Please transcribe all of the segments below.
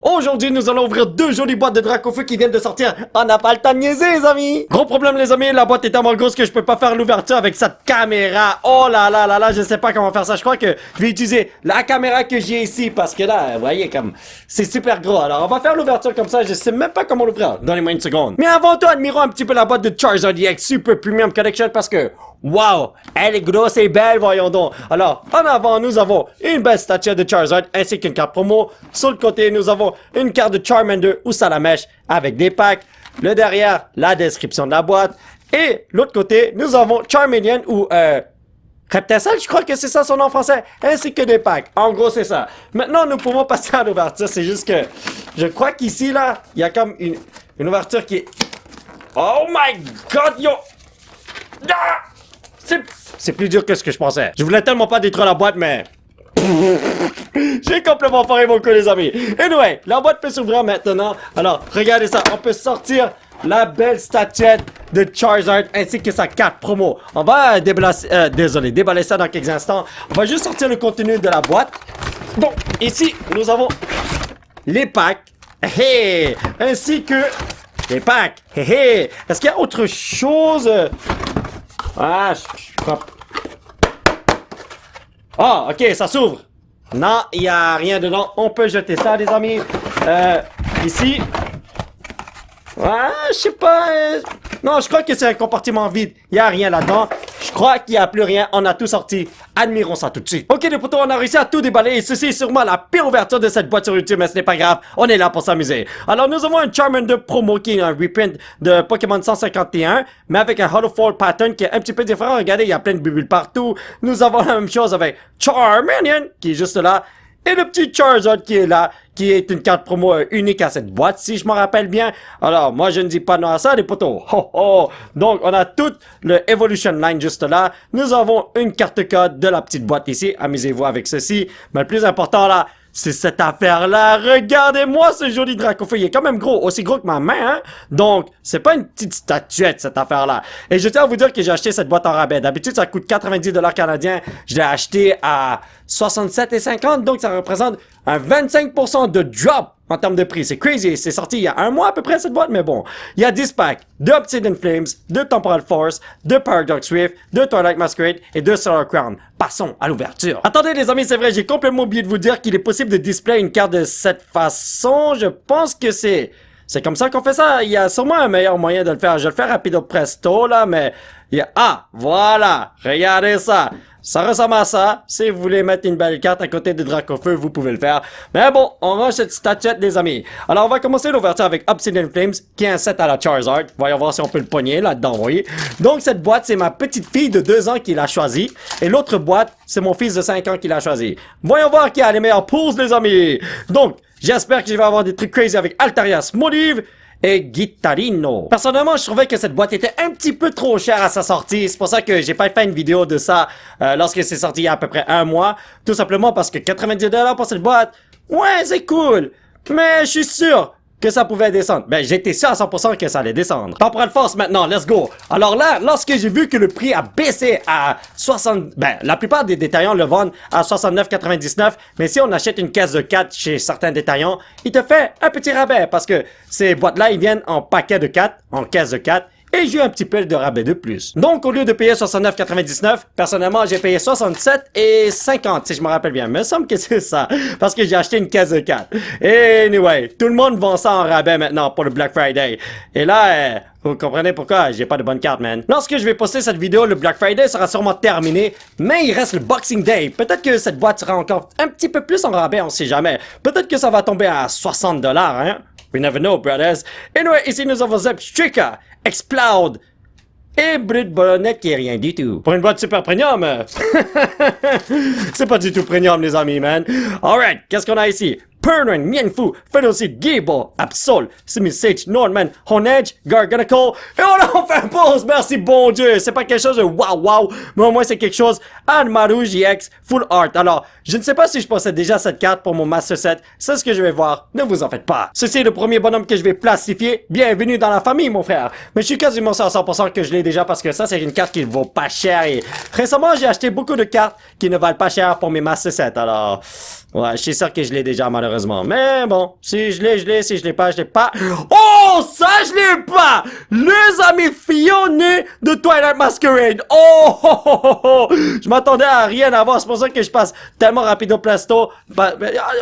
Aujourd'hui, nous allons ouvrir deux jolies boîtes de Dracofeu qui viennent de sortir. On n'a pas le temps de niaiser, les amis. Gros problème, les amis, la boîte est tellement grosse que je peux pas faire l'ouverture avec cette caméra. Oh là là là là, je sais pas comment faire ça. Je crois que je vais utiliser la caméra que j'ai ici parce que là, vous voyez, comme c'est super gros. Alors, on va faire l'ouverture comme ça. Je sais même pas comment l'ouvrir. Donnez-moi une seconde. Mais avant tout, admirons un petit peu la boîte de Charizard EX Super Premium Collection parce que wow, elle est grosse et belle, voyons donc. Alors, en avant, nous avons une belle statue de Charizard ainsi qu'une carte promo. Sur le côté, nous avons une carte de Charmander ou Salamèche avec des packs. Le derrière, la description de la boîte. Et l'autre côté, nous avons Charmeleon ou Reptile, je crois que c'est ça son nom français, ainsi que des packs. En gros, c'est ça. Maintenant, nous pouvons passer à l'ouverture. C'est juste que je crois qu'ici, là, il y a comme une ouverture qui est... Oh my God, yo! Ah! C'est plus dur que ce que je pensais. Je voulais tellement pas détruire la boîte, mais... J'ai complètement foiré mon coup, les amis. Anyway, la boîte peut s'ouvrir maintenant. Alors, regardez ça. On peut sortir la belle statuette de Charizard ainsi que sa carte promo. On va déballer ça dans quelques instants. On va juste sortir le contenu de la boîte. Donc, ici, nous avons les packs. Hey, ainsi que les packs. Hey, est-ce qu'il y a autre chose? Ah, je crois... Ah, ok, ça s'ouvre. Non, il n'y a rien dedans. On peut jeter ça, les amis. Ici. Ah, je sais pas. Non, je crois que c'est un compartiment vide. Il n'y a rien là-dedans. Je crois qu'il n'y a plus rien. On a tout sorti. Admirons ça tout de suite. Ok, les potos, on a réussi à tout déballer. Et ceci est sûrement la pire ouverture de cette boîte sur YouTube, mais ce n'est pas grave. On est là pour s'amuser. Alors, nous avons un Charmander promo qui est un reprint de Pokémon 151, mais avec un Hollow Fall pattern qui est un petit peu différent. Regardez, il y a plein de bulles partout. Nous avons la même chose avec Charmeleon qui est juste là. Et le petit Charizard qui est là, qui est une carte promo unique à cette boîte, si je m'en rappelle bien. Alors, moi, je ne dis pas non à ça, les potos. Ho, ho. Donc, on a tout le Evolution Line juste là. Nous avons une carte code de la petite boîte ici. Amusez-vous avec ceci. Mais le plus important là, c'est cette affaire-là. Regardez-moi ce joli Dracofeu. Il est quand même gros, aussi gros que ma main, hein. Donc, c'est pas une petite statuette, cette affaire-là. Et je tiens à vous dire que j'ai acheté cette boîte en rabais. D'habitude, ça coûte 90$ canadiens. Je l'ai acheté à 67,50$. Donc, ça représente un 25% de drop en termes de prix. C'est crazy. C'est sorti il y a un mois à peu près, cette boîte, mais bon. Il y a 10 packs, 2 Obsidian Flames, 2 Temporal Force, 2 Paradox Rift, 2 Twilight Masquerade et 2 Solar Crown. Passons à l'ouverture. Attendez les amis, c'est vrai, j'ai complètement oublié de vous dire qu'il est possible de display une carte de cette façon. Je pense que c'est comme ça qu'on fait ça. Il y a sûrement un meilleur moyen de le faire. Je vais le faire rapido presto là, mais... Ah, voilà, regardez ça. Ça ressemble à ça. Si vous voulez mettre une belle carte à côté de Dracofeu, vous pouvez le faire. Mais bon, on range cette statuette, les amis. Alors, on va commencer l'ouverture avec Obsidian Flames, qui est un set à la Charizard. Voyons voir si on peut le pogner là-dedans, vous voyez. Donc, cette boîte, c'est ma petite fille de 2 ans qui l'a choisie. Et l'autre boîte, c'est mon fils de 5 ans qui l'a choisie. Voyons voir qui a les meilleures poses, les amis. Donc, j'espère que je vais avoir des trucs crazy avec Altaria Smoliv et Guitarino. Personnellement, je trouvais que cette boîte était un petit peu trop chère à sa sortie. C'est pour ça que j'ai pas fait une vidéo de ça lorsque c'est sorti il y a à peu près un mois. Tout simplement parce que 90$ pour cette boîte, ouais, c'est cool. Mais je suis sûr que ça pouvait descendre. Ben, j'étais sûr à 100% que ça allait descendre. Temporal Force maintenant, let's go. Alors là, lorsque j'ai vu que le prix a baissé à 60... Ben, la plupart des détaillants le vendent à 69,99. Mais si on achète une caisse de 4 chez certains détaillants, il te fait un petit rabais parce que ces boîtes-là, ils viennent en paquet de 4, en caisse de 4. Et j'ai eu un petit peu de rabais de plus. Donc, au lieu de payer 69,99, personnellement, j'ai payé 67,50, si je me rappelle bien. Il me semble que c'est ça. Parce que j'ai acheté une caisse de 4. Anyway, tout le monde vend ça en rabais maintenant pour le Black Friday. Et là, vous comprenez pourquoi j'ai pas de bonne carte, man. Lorsque je vais poster cette vidéo, le Black Friday sera sûrement terminé. Mais il reste le Boxing Day. Peut-être que cette boîte sera encore un petit peu plus en rabais, on sait jamais. Peut-être que ça va tomber à 60$, hein. We never know, brothers. Anyway, ici nous avons Zebstrika, Explode et Brut Bonnet qui est rien du tout. Pour une boîte super premium, c'est pas du tout premium, les amis, man. Alright, qu'est-ce qu'on a ici? Perrin, Mienfou, Fedosy, Gibo, Absol, Simisage, Norman, Honedge, Garganical, et on fait un pause, merci bon Dieu, c'est pas quelque chose de wow, mais au moins c'est quelque chose, Admaru GX, Full Art. Alors, je ne sais pas si je possède déjà cette carte pour mon Master Set, c'est ce que je vais voir, ne vous en faites pas. Ceci est le premier bonhomme que je vais plastifier, bienvenue dans la famille mon frère, mais je suis quasiment sûr à 100% que je l'ai déjà parce que ça c'est une carte qui ne vaut pas cher et récemment j'ai acheté beaucoup de cartes qui ne valent pas cher pour mes Master Set, alors... Ouais, je suis sûr que je l'ai déjà malheureusement. malheureusement. Mais bon, si je l'ai, si je l'ai pas, je l'ai pas. Oh, ça, je l'ai pas! Les amis Fiona de Twilight Masquerade. Oh, oh, oh, oh, oh. Je m'attendais à rien avoir, c'est pour ça que je passe tellement rapide au plasto.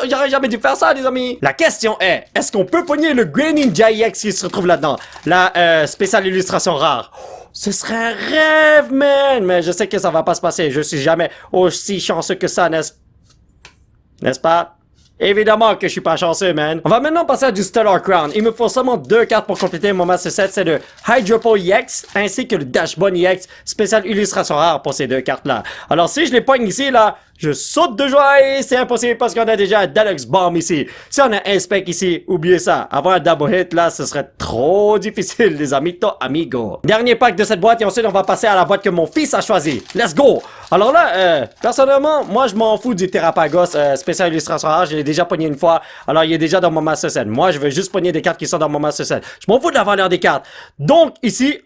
J'aurais jamais dû faire ça, les amis. La question est-ce qu'on peut pogner le Grey Ninja EX qui se retrouve là-dedans? La spéciale illustration rare. Ce serait un rêve, man! Mais je sais que ça va pas se passer. Je suis jamais aussi chanceux que ça, n'est-ce pas? Évidemment que je suis pas chanceux, man. On va maintenant passer à du Stellar Crown. Il me faut seulement 2 cartes pour compléter mon Master Set. C'est le Hydropo EX ainsi que le Dashbone EX, spécial illustration rare pour ces 2 cartes-là. Alors si je les pogne ici, là, je saute de joie et c'est impossible parce qu'on a déjà un Deluxe Bomb ici. Si on a un Spec ici, oubliez ça. Avoir un double hit là, ce serait trop difficile, les amitos, amigos. Dernier pack de cette boîte et ensuite on va passer à la boîte que mon fils a choisi. Let's go! Alors là, personnellement, moi je m'en fous du Terrapagos spécial illustration rare. Je l'ai déjà pogné une fois. Alors il est déjà dans mon Master Set. Moi je veux juste pogner des cartes qui sont dans mon Master Set. Je m'en fous de la valeur des cartes. Donc ici...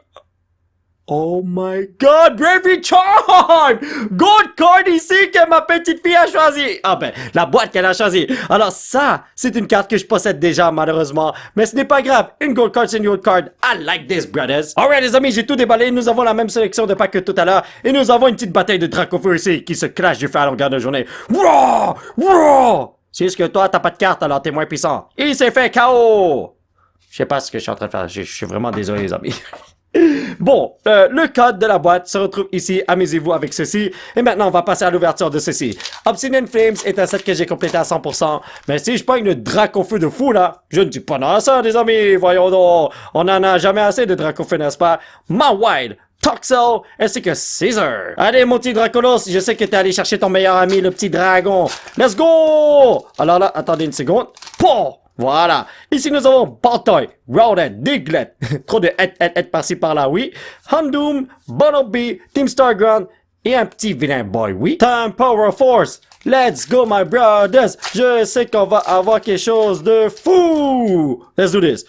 Oh my god, Bravely Charm! Gold card ici que ma petite fille a choisi. Ah ben, la boîte qu'elle a choisie. Alors ça, c'est une carte que je possède déjà malheureusement. Mais ce n'est pas grave. Une gold card, c'est une gold card. I like this, brothers. Alright les amis, j'ai tout déballé. Nous avons la même sélection de packs que tout à l'heure. Et nous avons une petite bataille de Dracofeu ici qui se clash du feu à longueur de journée. Wow! Wow! C'est juste que toi, t'as pas de carte, alors t'es moins puissant. Il s'est fait KO! Je sais pas ce que je suis en train de faire. Je suis vraiment désolé les amis. Bon, le code de la boîte se retrouve ici, amusez-vous avec ceci. Et maintenant, on va passer à l'ouverture de ceci. Obsidian Flames est un set que j'ai complété à 100%. Mais si je pogne le Dracofeu de fou là, je ne suis pas dans ça, les amis. Voyons donc, on en a jamais assez de Dracofeu, n'est-ce pas? Mawile, Toxel, ainsi que Caesar. Allez, mon petit Dracolos, je sais que t'es allé chercher ton meilleur ami, le petit dragon. Let's go! Alors là, attendez une seconde. Poh! Voilà. Ici, nous avons Baltoy, Rowdet, Diglett, trop de par-ci par-là, oui. Houndoom, Bunnelby, Team Starground et un petit vilain boy, oui. Time Power Force. Let's go, my brothers. Je sais qu'on va avoir quelque chose de fou. Let's do this.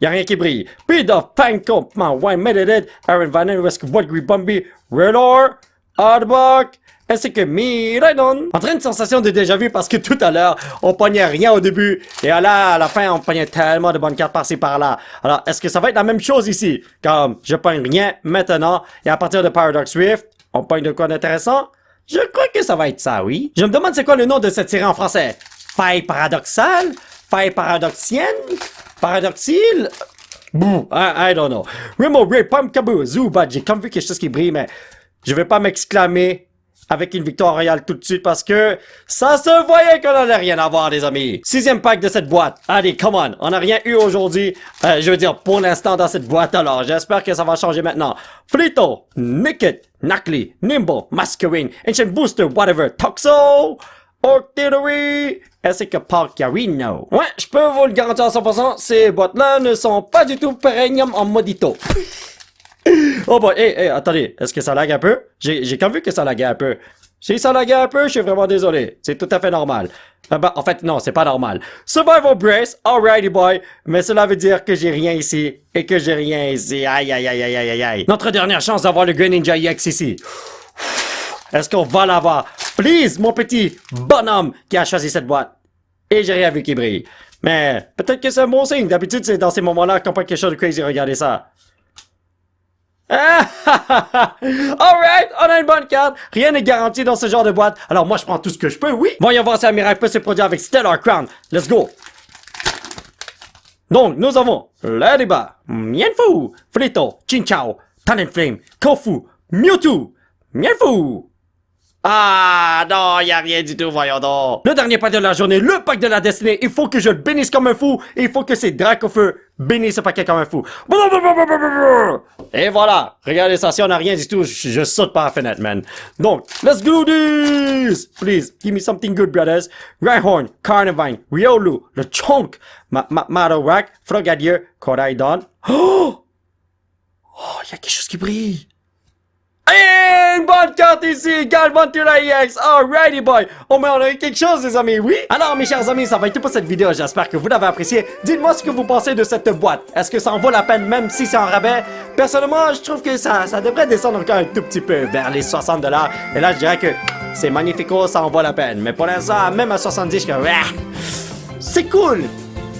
Y'a rien qui brille. Speed of Panko, my Wine Meditated, Aaron Van Risk, Woodgree Bumby, Redor, Hardbuck, ainsi que Miraidon. En train de sensation de déjà vu parce que tout à l'heure, on pognait rien au début. Et là, à la fin, on pognait tellement de bonnes cartes par-ci par-là. Alors, est-ce que ça va être la même chose ici? Comme je pogne rien maintenant, et à partir de Paradox Rift, on pogne de quoi d'intéressant? Je crois que ça va être ça, oui. Je me demande c'est quoi le nom de cette série en français? Faille paradoxale? Faille paradoxienne? Paradoxile? Bouh, I don't know. Remo, Ray, Pump, Kaboo, Zubat, j'ai comme vu quelque chose qui brille, mais je vais pas m'exclamer avec une victoire royale tout de suite parce que ça se voyait qu'on n'allait rien avoir, les amis. 6e pack de cette boîte. Allez, come on. On n'a rien eu aujourd'hui. Je veux dire, pour l'instant, dans cette boîte. Alors, j'espère que ça va changer maintenant. Flito, Nicket, Knackley, Nimble, Masquerade, Ancient Booster, whatever, Toxo, Octillery, ainsi que Parcarino. Ouais, je peux vous le garantir à 100%, ces boîtes-là ne sont pas du tout Perennium en modito. Oh boy, hey, attendez, est-ce que ça lag un peu? J'ai quand même vu que ça laguait un peu. Si ça laguait un peu, je suis vraiment désolé. C'est tout à fait normal. En fait, non, c'est pas normal. Survival Brace, alrighty boy, mais cela veut dire que j'ai rien ici, et que j'ai rien ici. Aïe, aïe, aïe, aïe, aïe, aïe. Notre dernière chance d'avoir le Grey Ninja EX ici. Est-ce qu'on va l'avoir? Please, mon petit bonhomme qui a choisi cette boîte. Et j'ai rien vu qui brille. Mais peut-être que c'est un bon signe. D'habitude, c'est dans ces moments-là qu'on prend quelque chose de crazy. Regardez ça. Alright, on a une bonne carte. Rien n'est garanti dans ce genre de boîte. Alors moi, je prends tout ce que je peux, oui. Voyons voir si un miracle peut se produire avec Stellar Crown. Let's go. Donc, nous avons Ladyba, Mienfou, Flito, Chinchao, Talonflame, Kofu, Mewtwo, Mienfou. Ah non, y a rien du tout, voyons donc. Le dernier pack de la journée, le pack de la destinée. Il faut que je le bénisse comme un fou. Et il faut que ces Dracofeu bénissent ce paquet comme un fou. Et voilà. Regardez ça, si on a rien du tout, je saute par la fenêtre, man. Donc, let's do this. Please, give me something good, brothers. Rhyhorn, Carnivine, Riolu, le Chonk, Marowak, Frogadier, Koraidon. Oh, y a quelque chose qui brille. Et une bonne carte ici, Galvantula EX, alrighty boy. Oh mais on a eu quelque chose les amis, oui. Alors mes chers amis, ça va être tout pour cette vidéo, j'espère que vous l'avez apprécié. Dites-moi ce que vous pensez de cette boîte. Est-ce que ça en vaut la peine même si c'est en rabais? Personnellement, je trouve que ça devrait descendre encore un tout petit peu vers les 60$. Et là je dirais que c'est magnifico, ça en vaut la peine. Mais pour l'instant, même à 70, je suis comme... c'est cool.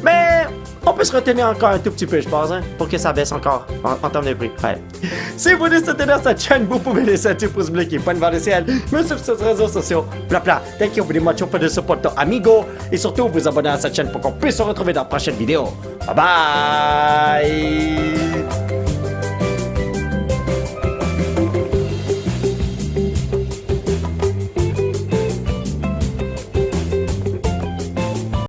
Mais on peut se retenir encore un tout petit peu, je pense, hein, pour que ça baisse encore en termes de prix. Ouais. Si vous voulez soutenir cette chaîne, vous pouvez laisser un petit pouce bleu qui pointe vers le ciel, me suivre sur les réseaux sociaux, bla. Thank you very much for the support, amigo. Et surtout, vous abonner à cette chaîne pour qu'on puisse se retrouver dans la prochaine vidéo. Bye bye!